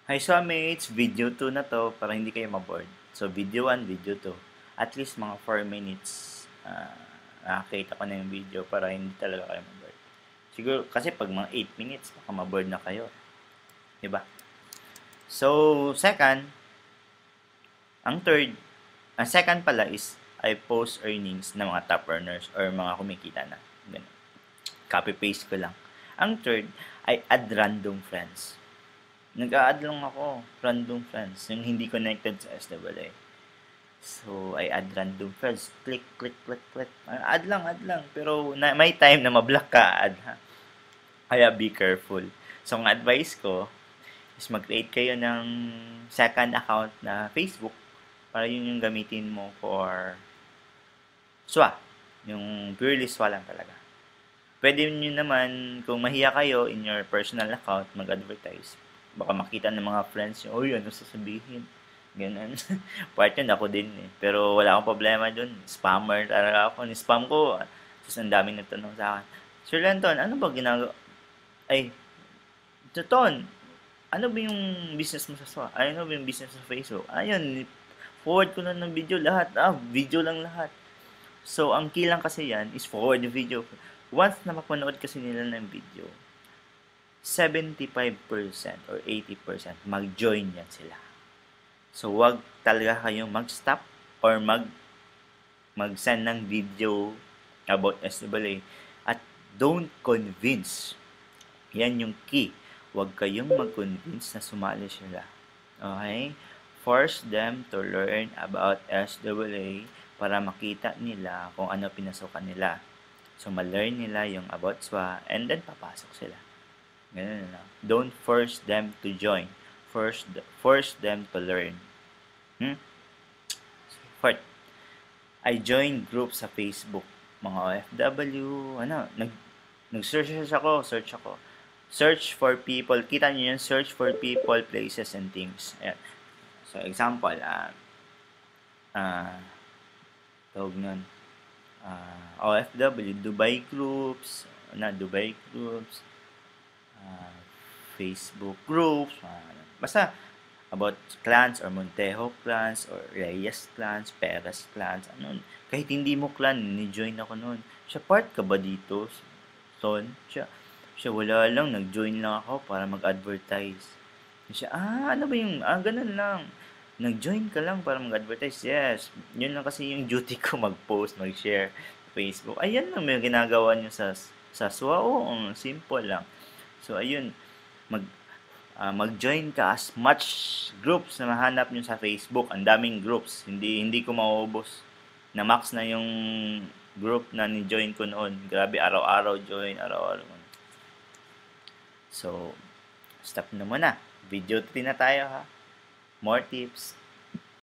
Hi Swamates! Video 2 na to para hindi kayo maboard. So video 1, video 2. At least mga 4 minutes nakakita ko na yung video para hindi talaga kayo maboard. Siguro kasi pag mga 8 minutes baka maboard na kayo. Diba? So second, ang second pala is I post earnings ng mga top earners or mga kumikita na. Ganun. Copy paste ko lang. Ang third, I add random friends. Nag-a-add lang ako, random friends, yung hindi connected sa SWA. So, I add random friends. Click, click, click, click. Add lang. Pero may time na ma-block ka, add ha. Kaya be careful. So, ang advice ko is mag-create kayo ng second account na Facebook para yun yung gamitin mo for SWA. Yung purely SWA lang talaga. Pwede nyo naman, kung mahiya kayo in your personal account, mag-advertise. Baka makita ng mga friends nyo, uy, ano sasabihin? Ganun. Part yun, ako din eh. Pero wala akong problema dun. Spammer talaga ako. Ni-spam ko. Tapos ang daming nagtanong sa akin, Sir Lenton, ano ba ginagawa? Ay, Ton, ano ba yung business mo sa SWA? Ano ba yung business sa Facebook? Ayun, forward ko na ng video lahat. Video lang lahat. So, ang key lang kasi yan is forward the video. Once na mapanood kasi nila ng video, 75% or 80% mag-join yan sila. So, wag talaga kayong mag-stop or mag-send ng video about SWA. At don't convince. Yan yung key. Wag kayong mag-convince na sumali sila. Okay? Force them to learn about SWA para makita nila kung ano pinasukan nila. So, ma-learn nila yung about SWA and then papasok sila. Ganun lang. Don't force them to join. Force them to learn. Fourth, I join groups sa Facebook. Mga OFW, nag-search ako. Search for people. Kita niyo yun, search for people, places, and things. Ayan. So, example, tawag nun, OFW, Dubai groups, Facebook groups, basta about clans or Montejo clans or Reyes clans, Perez clans, kahit hindi mo clan, ni-join ako noon. Siya, part ka ba dito? Son, siya wala lang, nag-join lang ako para mag-advertise. Siya, ano ba yung, ganun lang. Nag-join ka lang para mag-advertise. Yes, yun lang kasi yung duty ko, mag-post, mag-share Facebook. Ayan lang may ginagawa niyo sa SWA. Oo, simple lang. So, ayun, mag-join ka as much groups na mahanap nyo sa Facebook. Ang daming groups. Hindi ko maubos. Na max na yung group na ni-join ko noon. Grabe, araw-araw join, araw-araw. So, stop na muna. Video 3 na tayo ha. More tips.